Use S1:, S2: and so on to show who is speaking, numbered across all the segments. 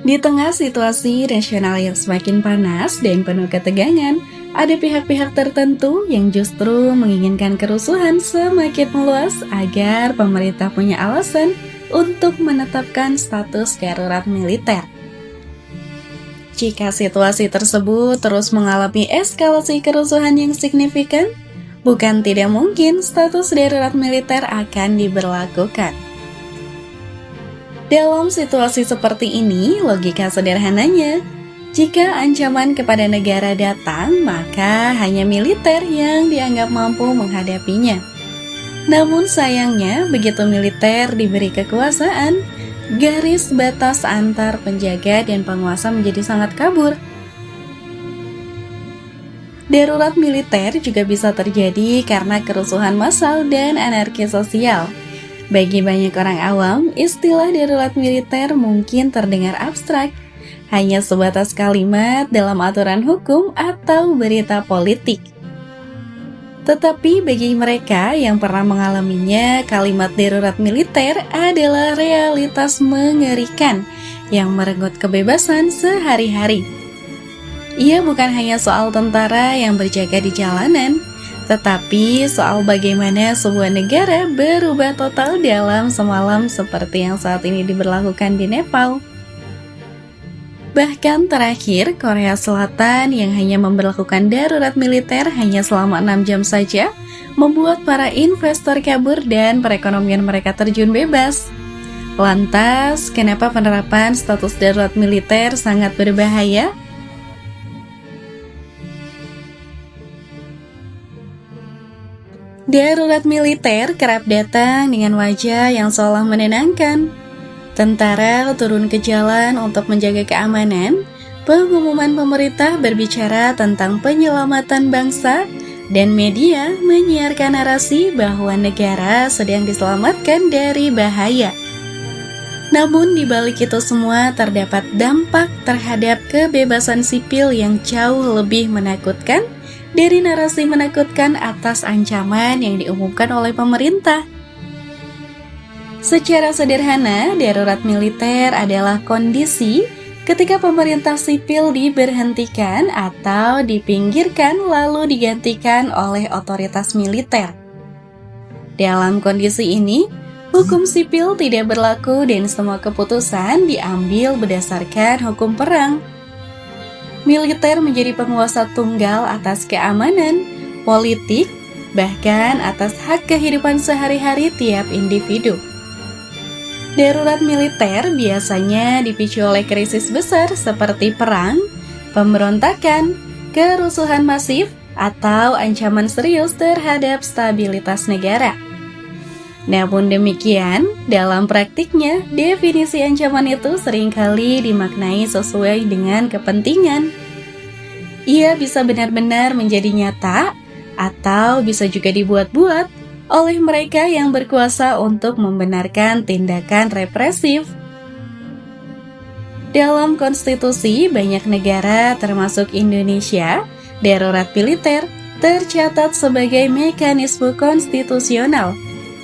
S1: Di tengah situasi nasional yang semakin panas dan penuh ketegangan, ada pihak-pihak tertentu yang justru menginginkan kerusuhan semakin meluas agar pemerintah punya alasan untuk menetapkan status darurat militer. Jika situasi tersebut terus mengalami eskalasi kerusuhan yang signifikan, bukan tidak mungkin status darurat militer akan diberlakukan. Dalam situasi seperti ini, logika sederhananya, jika ancaman kepada negara datang, maka hanya militer yang dianggap mampu menghadapinya. Namun sayangnya, begitu militer diberi kekuasaan, garis batas antar penjaga dan penguasa menjadi sangat kabur. Darurat militer juga bisa terjadi karena kerusuhan massal dan anarki sosial. Bagi banyak orang awam, istilah darurat militer mungkin terdengar abstrak, hanya sebatas kalimat dalam aturan hukum atau berita politik. Tetapi bagi mereka yang pernah mengalaminya, kalimat darurat militer adalah realitas mengerikan yang merenggut kebebasan sehari-hari. Ia bukan hanya soal tentara yang berjaga di jalanan, tetapi soal bagaimana sebuah negara berubah total dalam semalam seperti yang saat ini diberlakukan di Nepal. Bahkan terakhir, Korea Selatan yang hanya memberlakukan darurat militer hanya selama 6 jam saja, membuat para investor kabur dan perekonomian mereka terjun bebas. Lantas, kenapa penerapan status darurat militer sangat berbahaya? Darurat militer kerap datang dengan wajah yang seolah menenangkan. Tentara turun ke jalan untuk menjaga keamanan, pengumuman pemerintah berbicara tentang penyelamatan bangsa, dan media menyiarkan narasi bahwa negara sedang diselamatkan dari bahaya. Namun di balik itu semua terdapat dampak terhadap kebebasan sipil yang jauh lebih menakutkan dari narasi menakutkan atas ancaman yang diumumkan oleh pemerintah. Secara sederhana, darurat militer adalah kondisi ketika pemerintah sipil diberhentikan atau dipinggirkan lalu digantikan oleh otoritas militer. Dalam kondisi ini, hukum sipil tidak berlaku dan semua keputusan diambil berdasarkan hukum perang. Militer menjadi penguasa tunggal atas keamanan, politik, bahkan atas hak kehidupan sehari-hari tiap individu. Darurat militer biasanya dipicu oleh krisis besar seperti perang, pemberontakan, kerusuhan masif, atau ancaman serius terhadap stabilitas negara. Namun demikian, dalam praktiknya, definisi ancaman itu seringkali dimaknai sesuai dengan kepentingan. Ia bisa benar-benar menjadi nyata, atau bisa juga dibuat-buat oleh mereka yang berkuasa untuk membenarkan tindakan represif. Dalam konstitusi banyak negara, termasuk Indonesia, darurat militer tercatat sebagai mekanisme konstitusional,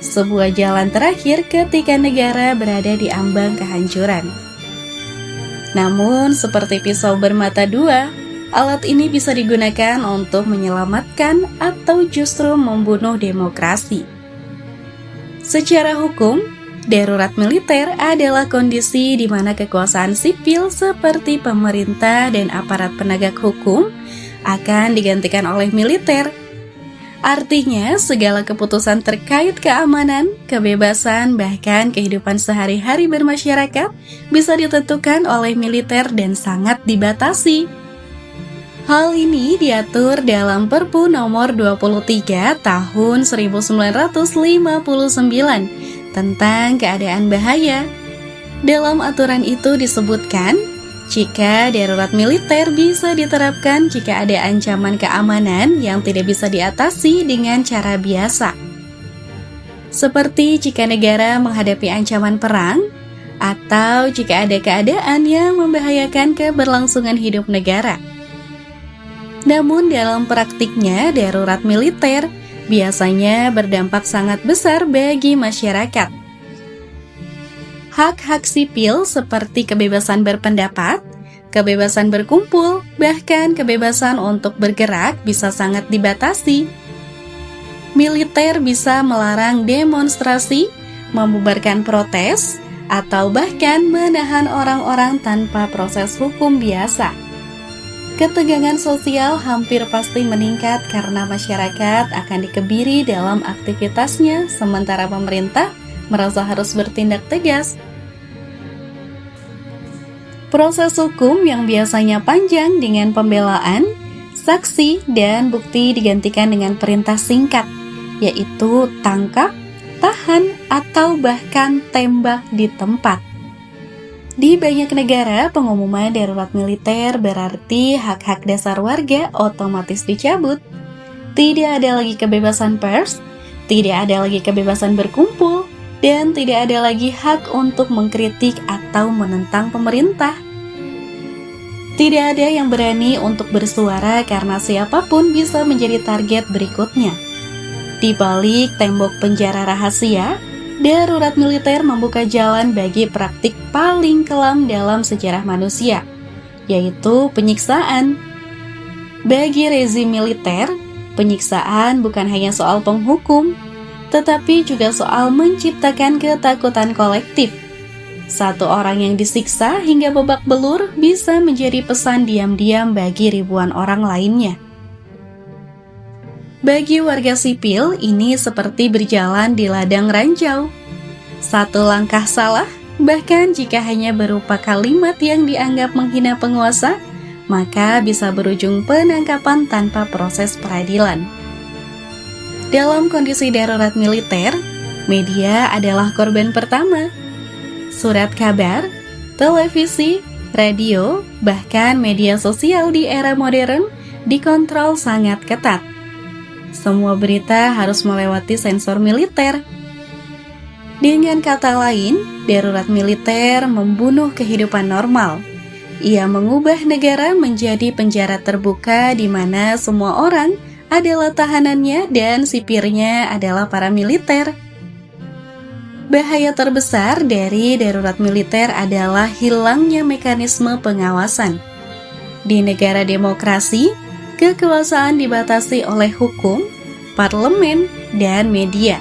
S1: sebuah jalan terakhir ketika negara berada di ambang kehancuran. Namun, seperti pisau bermata dua, alat ini bisa digunakan untuk menyelamatkan atau justru membunuh demokrasi. Secara hukum, darurat militer adalah kondisi di mana kekuasaan sipil seperti pemerintah dan aparat penegak hukum akan digantikan oleh militer. Artinya, segala keputusan terkait keamanan, kebebasan, bahkan kehidupan sehari-hari bermasyarakat bisa ditentukan oleh militer dan sangat dibatasi. Hal ini diatur dalam Perpu nomor 23 tahun 1959 tentang keadaan bahaya. Dalam aturan itu disebutkan, jika darurat militer bisa diterapkan jika ada ancaman keamanan yang tidak bisa diatasi dengan cara biasa. Seperti jika negara menghadapi ancaman perang, atau jika ada keadaan yang membahayakan keberlangsungan hidup negara. Namun dalam praktiknya, darurat militer biasanya berdampak sangat besar bagi masyarakat. Hak-hak sipil seperti kebebasan berpendapat, kebebasan berkumpul, bahkan kebebasan untuk bergerak bisa sangat dibatasi. Militer bisa melarang demonstrasi, membubarkan protes, atau bahkan menahan orang-orang tanpa proses hukum biasa. Ketegangan sosial hampir pasti meningkat karena masyarakat akan dikebiri dalam aktivitasnya, sementara pemerintah merasa harus bertindak tegas. Proses hukum yang biasanya panjang dengan pembelaan, saksi, dan bukti digantikan dengan perintah singkat, yaitu tangkap, tahan, atau bahkan tembak di tempat. Di banyak negara, pengumuman darurat militer berarti hak-hak dasar warga otomatis dicabut. Tidak ada lagi kebebasan pers, tidak ada lagi kebebasan berkumpul, dan tidak ada lagi hak untuk mengkritik atau menentang pemerintah. Tidak ada yang berani untuk bersuara karena siapapun bisa menjadi target berikutnya. Di balik tembok penjara rahasia, darurat militer membuka jalan bagi praktik paling kelam dalam sejarah manusia, yaitu penyiksaan. Bagi rezim militer, penyiksaan bukan hanya soal penghukum, tetapi juga soal menciptakan ketakutan kolektif. Satu orang yang disiksa hingga babak belur bisa menjadi pesan diam-diam bagi ribuan orang lainnya. Bagi warga sipil, ini seperti berjalan di ladang ranjau. Satu langkah salah, bahkan jika hanya berupa kalimat yang dianggap menghina penguasa, maka bisa berujung penangkapan tanpa proses peradilan. Dalam kondisi darurat militer, media adalah korban pertama. Surat kabar, televisi, radio, bahkan media sosial di era modern dikontrol sangat ketat. Semua berita harus melewati sensor militer. Dengan kata lain, darurat militer membunuh kehidupan normal. Ia mengubah negara menjadi penjara terbuka di mana semua orang adalah tahanannya dan sipirnya adalah para militer. Bahaya terbesar dari darurat militer adalah hilangnya mekanisme pengawasan. Di negara demokrasi, kekuasaan dibatasi oleh hukum, parlemen, dan media.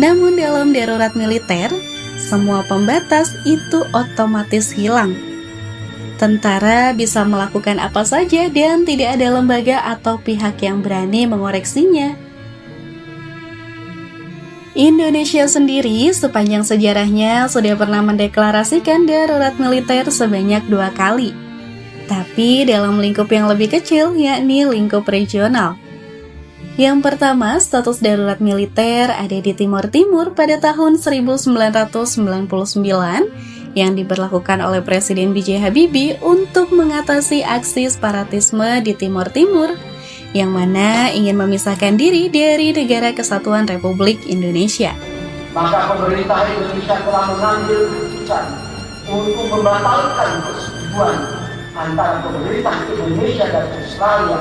S1: Namun dalam darurat militer, semua pembatas itu otomatis hilang. Tentara bisa melakukan apa saja dan tidak ada lembaga atau pihak yang berani mengoreksinya. Indonesia sendiri sepanjang sejarahnya sudah pernah mendeklarasikan darurat militer sebanyak 2 kali. Tapi dalam lingkup yang lebih kecil, yakni lingkup regional. Yang pertama, status darurat militer ada di Timor Timur pada tahun 1999 yang diberlakukan oleh Presiden B.J. Habibie untuk mengatasi aksi separatisme di Timor Timur, yang mana ingin memisahkan diri dari Negara Kesatuan Republik Indonesia.
S2: Maka pemerintah Indonesia telah mengambil keputusan untuk membatalkan persetujuan antara pemerintah Indonesia dan Australia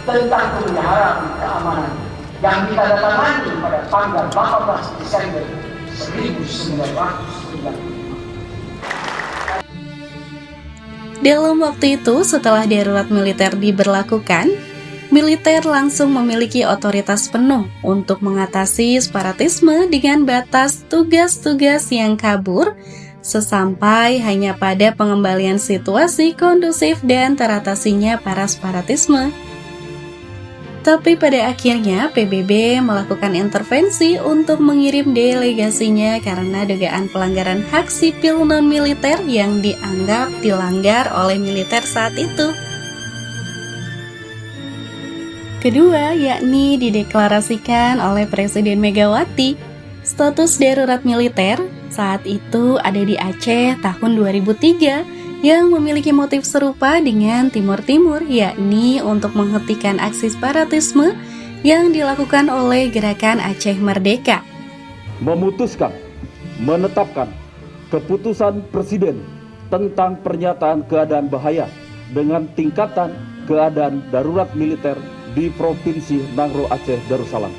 S2: tentang pemeliharaan keamanan yang ditandatangani pada tanggal 18 Desember 1995.
S1: Dalam waktu itu, setelah darurat militer diberlakukan, militer langsung memiliki otoritas penuh untuk mengatasi separatisme dengan batas tugas-tugas yang kabur sesampai hanya pada pengembalian situasi kondusif dan teratasinya para separatisme. Tapi pada akhirnya PBB melakukan intervensi untuk mengirim delegasinya karena dugaan pelanggaran hak sipil non-militer yang dianggap dilanggar oleh militer saat itu. Kedua, yakni dideklarasikan oleh Presiden Megawati. Status darurat militer saat itu ada di Aceh tahun 2003 yang memiliki motif serupa dengan Timor Timur, yakni untuk menghentikan aksi separatisme yang dilakukan oleh Gerakan Aceh Merdeka.
S3: Memutuskan, menetapkan keputusan Presiden tentang pernyataan keadaan bahaya dengan tingkatan keadaan darurat militer di Provinsi Nangro Aceh Darussalam.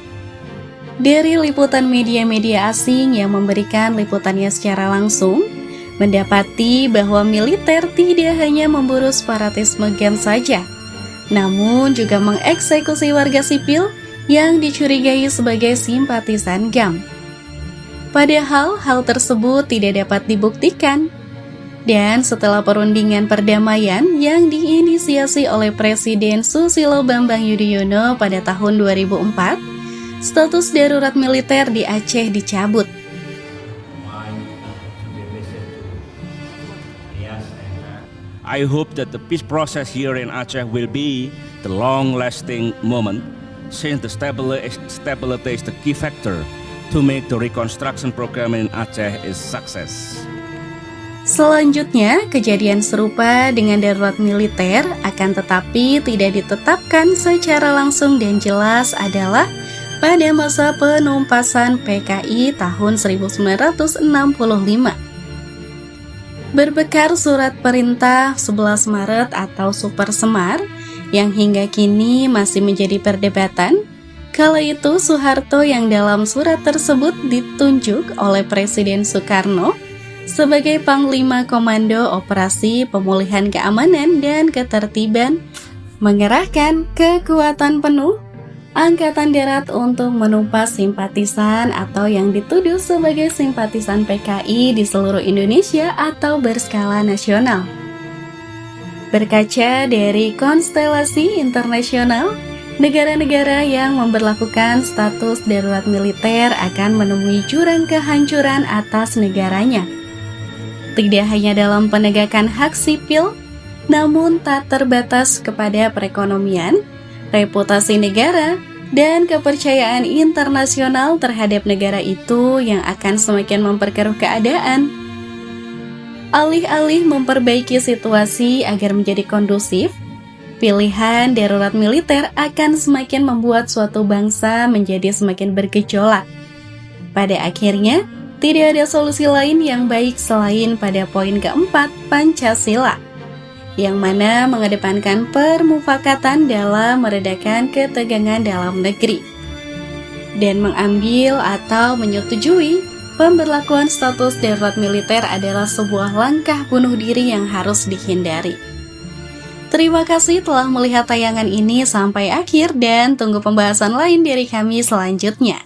S1: Dari liputan media-media asing yang memberikan liputannya secara langsung, mendapati bahwa militer tidak hanya memburu separatisme GAM saja, namun juga mengeksekusi warga sipil yang dicurigai sebagai simpatisan GAM. Padahal hal tersebut tidak dapat dibuktikan. Dan setelah perundingan perdamaian yang diinisiasi oleh Presiden Susilo Bambang Yudhoyono pada tahun 2004, status darurat militer di Aceh dicabut.
S4: I hope that the peace process here in Aceh will be the long-lasting moment, since the stability is the key factor to make the reconstruction program in Aceh is success.
S1: Selanjutnya, kejadian serupa dengan darurat militer akan tetapi tidak ditetapkan secara langsung dan jelas adalah pada masa penumpasan PKI tahun 1965. Berbekal surat perintah 11 Maret atau Super Semar yang hingga kini masih menjadi perdebatan, kala itu Soeharto yang dalam surat tersebut ditunjuk oleh Presiden Soekarno sebagai Panglima Komando Operasi Pemulihan Keamanan dan Ketertiban, mengerahkan kekuatan penuh Angkatan Darat untuk menumpas simpatisan atau yang dituduh sebagai simpatisan PKI di seluruh Indonesia atau berskala nasional. Berkaca dari konstelasi internasional, negara-negara yang memberlakukan status darurat militer akan menemui jurang kehancuran atas negaranya. Tidak hanya dalam penegakan hak sipil, namun tak terbatas kepada perekonomian, reputasi negara, dan kepercayaan internasional terhadap negara itu yang akan semakin memperkeruh keadaan. Alih-alih memperbaiki situasi agar menjadi kondusif, pilihan darurat militer akan semakin membuat suatu bangsa menjadi semakin bergejolak. Pada akhirnya, tidak ada solusi lain yang baik selain pada poin keempat Pancasila, yang mana mengedepankan permufakatan dalam meredakan ketegangan dalam negeri, dan mengambil atau menyetujui pemberlakuan status darurat militer adalah sebuah langkah bunuh diri yang harus dihindari. Terima kasih telah melihat tayangan ini sampai akhir dan tunggu pembahasan lain dari kami selanjutnya.